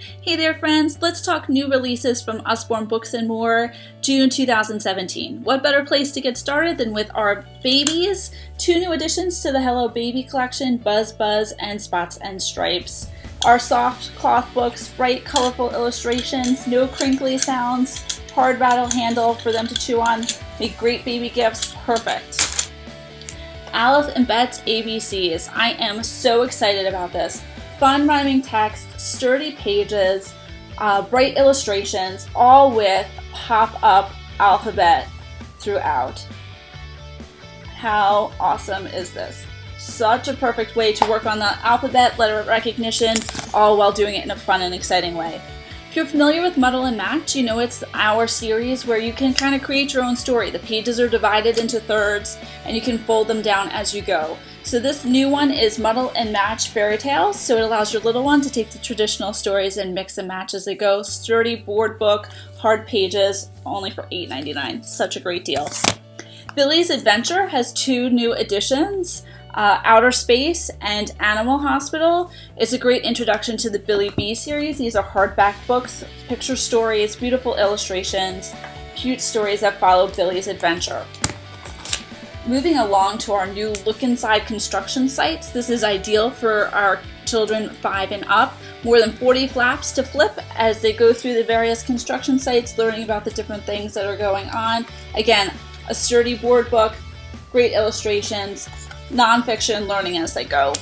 Hey there friends, let's talk new releases from Usborne Books and More, June 2017. What better place to get started than with our babies? 2 new additions to the Hello Baby collection, Buzz Buzz and Spots and Stripes. Our soft cloth books, bright colorful illustrations, no crinkly sounds, hard rattle handle for them to chew on, make great baby gifts, perfect. Aleph and Bet's ABCs, I am so excited about this. Fun rhyming text, sturdy pages, bright illustrations, all with pop-up alphabet throughout. How awesome is this? Such a perfect way to work on the alphabet, letter recognition, all while doing it in a fun and exciting way. If you're familiar with Muddle and Match, you know it's our series where you can kind of create your own story. The pages are divided into thirds and you can fold them down as you go. So this new one is Muddle and Match Fairy Tales, so it allows your little one to take the traditional stories and mix and match as they go. Sturdy board book, hard pages, only for $8.99. Such a great deal. Billy's Adventure has 2 new editions, Outer Space and Animal Hospital. It's a great introduction to the Billy B series. These are hardback books, picture stories, beautiful illustrations, cute stories that follow Billy's adventure. Moving along to our new Look Inside construction sites. This is ideal for our children 5 and up. More than 40 flaps to flip as they go through the various construction sites, learning about the different things that are going on. Again, a sturdy board book, great illustrations, nonfiction, learning as they go.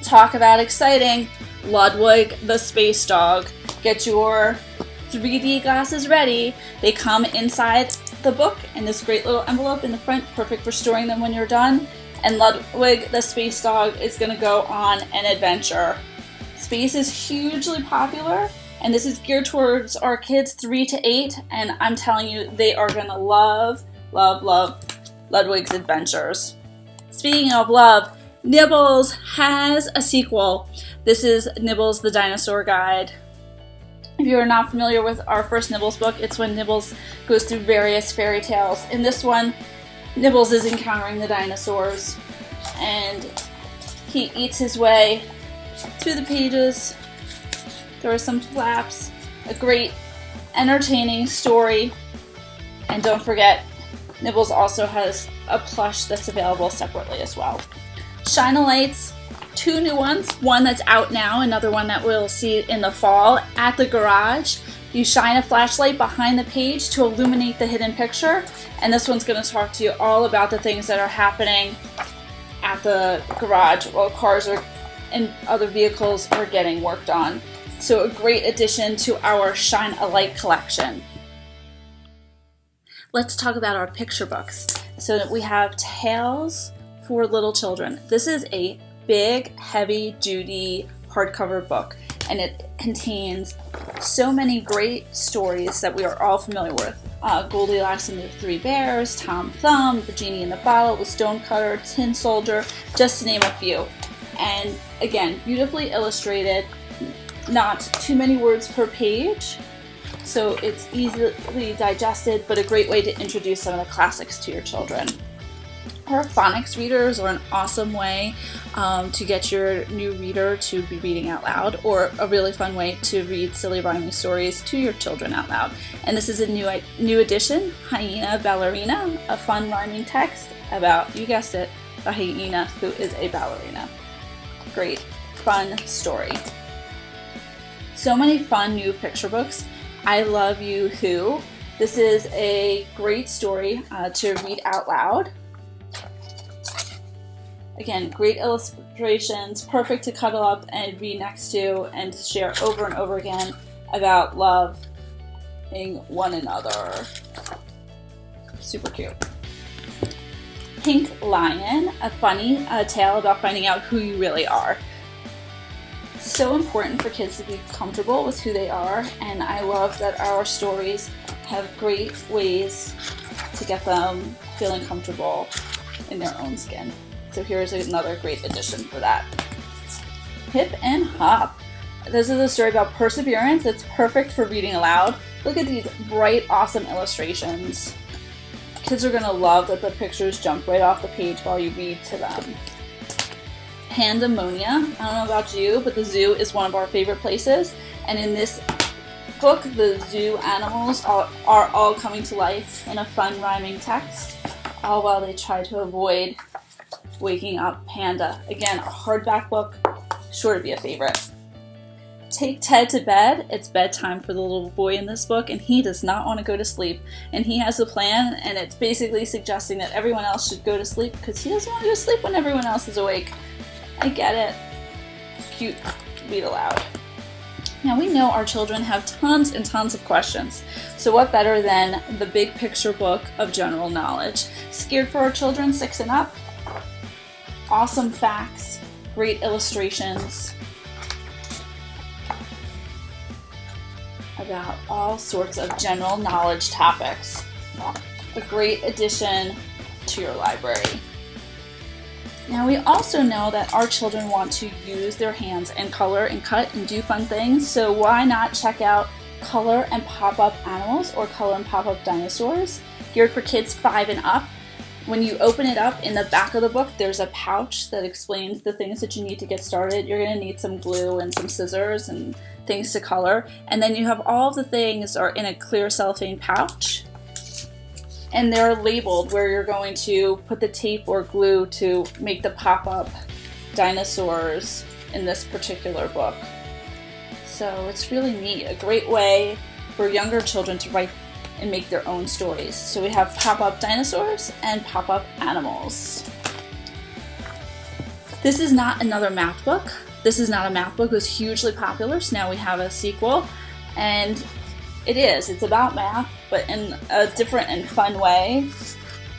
Talk about exciting. Ludwig the Space Dog. Get your 3D glasses ready. They come inside the book in this great little envelope in the front, perfect for storing them when you're done. And Ludwig the Space Dog is going to go on an adventure. Space is hugely popular, and this is geared towards our kids 3 to 8, and I'm telling you, they are going to love Ludwig's adventures. Speaking of love, Nibbles has a sequel. This is Nibbles the Dinosaur Guide. If you are not familiar with our first Nibbles book, it's when Nibbles goes through various fairy tales. In this one, Nibbles is encountering the dinosaurs, and he eats his way through the pages. There are some flaps, a great entertaining story, and don't forget, Nibbles also has a plush that's available separately as well. Shine-a-Lights, 2 new ones, one that's out now, another one that we'll see in the fall. At the Garage, you shine a flashlight behind the page to illuminate the hidden picture, and this one's going to talk to you all about the things that are happening at the garage while cars and other vehicles are getting worked on. So a great addition to our Shine a Light collection. Let's talk about our picture books. So we have Tales for Little Children. This is a big, heavy-duty hardcover book, and it contains so many great stories that we are all familiar with. Goldilocks and the 3 Bears, Tom Thumb, The Genie in the Bottle, The Stonecutter, Tin Soldier, just to name a few. And again, beautifully illustrated, not too many words per page, so it's easily digested, but a great way to introduce some of the classics to your children. Our phonics readers are an awesome way to get your new reader to be reading out loud, or a really fun way to read silly rhyming stories to your children out loud. And this is a new edition, Hyena Ballerina, a fun rhyming text about, you guessed it, a hyena who is a ballerina. Great, fun story. So many fun new picture books. I Love You Who. This is a great story to read out loud. Again, great illustrations, perfect to cuddle up and read next to and to share over and over again about loving one another. Super cute. Pink Lion, a funny tale about finding out who you really are. It's so important for kids to be comfortable with who they are, and I love that our stories have great ways to get them feeling comfortable in their own skin. So here's another great addition for that. Hip and Hop. This is a story about perseverance. It's perfect for reading aloud. Look at these bright, awesome illustrations. Kids are going to love that the pictures jump right off the page while you read to them. Pandemonium. I don't know about you, but the zoo is one of our favorite places. And in this book, the zoo animals are all coming to life in a fun rhyming text, all while they try to avoid waking up Panda. Again, a hardback book, sure to be a favorite. Take Ted to bed. It's bedtime for the little boy in this book, and he does not want to go to sleep. And he has a plan, and it's basically suggesting that everyone else should go to sleep because he doesn't want to go to sleep when everyone else is awake. I get it. Cute. Read aloud. Now, we know our children have tons and tons of questions, so what better than the big picture book of general knowledge? It's geared for our children 6 and up. Awesome facts, great illustrations about all sorts of general knowledge topics. A great addition to your library. Now, we also know that our children want to use their hands and color and cut and do fun things, so why not check out Color and Pop-Up Animals or Color and Pop-Up Dinosaurs, geared for kids 5 and up. When you open it up, in the back of the book, there's a pouch that explains the things that you need to get started. You're going to need some glue and some scissors and things to color, and then you have all of the things are in a clear cellophane pouch. And they're labeled where you're going to put the tape or glue to make the pop-up dinosaurs in this particular book. So it's really neat. A great way for younger children to write and make their own stories. So we have pop-up dinosaurs and pop-up animals. This is not another math book. This is not a math book. It was hugely popular, so now we have a sequel. And it's about math, but in a different and fun way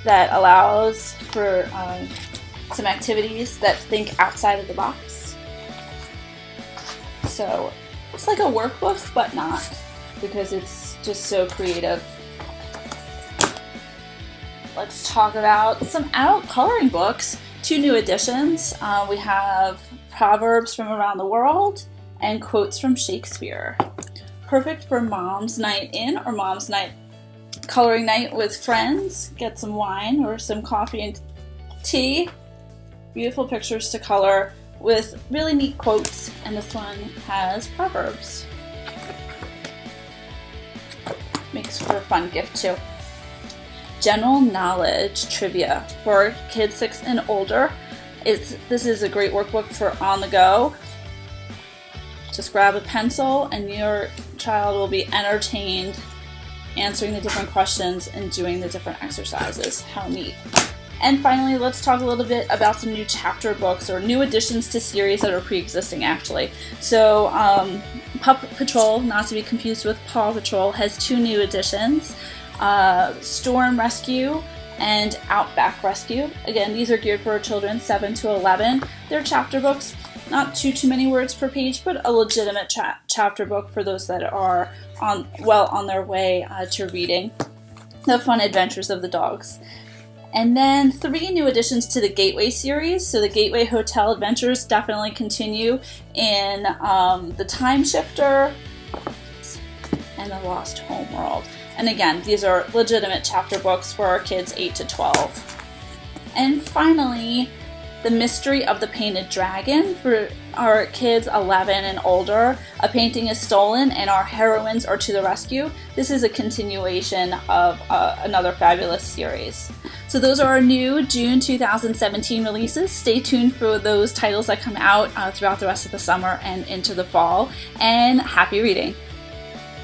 that allows for some activities that think outside of the box. So it's like a workbook, but not, because it's just so creative. Let's talk about some adult coloring books. 2 new editions. We have Proverbs from Around the World and Quotes from Shakespeare. Perfect for mom's night in or mom's night coloring night with friends. Get some wine or some coffee and tea. Beautiful pictures to color with really neat quotes, and this one has Proverbs. Makes for a fun gift too. General knowledge trivia for kids 6 and older. This is a great workbook for on the go. Just grab a pencil and your child will be entertained answering the different questions and doing the different exercises. How neat. And finally, let's talk a little bit about some new chapter books or new additions to series that are pre-existing actually. So Pup Patrol, not to be confused with Paw Patrol, has 2 new editions. Storm Rescue and Outback Rescue. Again, these are geared for children 7 to 11. They're chapter books, not too many words per page, but a legitimate chapter book for those that are on their way to reading the fun adventures of the dogs. And then 3 new additions to the Gateway series. So the Gateway Hotel Adventures definitely continue in the Time Shifter and the Lost Homeworld. And again, these are legitimate chapter books for our kids 8 to 12. And finally, The Mystery of the Painted Dragon for our kids 11 and older. A painting is stolen and our heroines are to the rescue. This is a continuation of another fabulous series. So those are our new June 2017 releases. Stay tuned for those titles that come out throughout the rest of the summer and into the fall. And happy reading!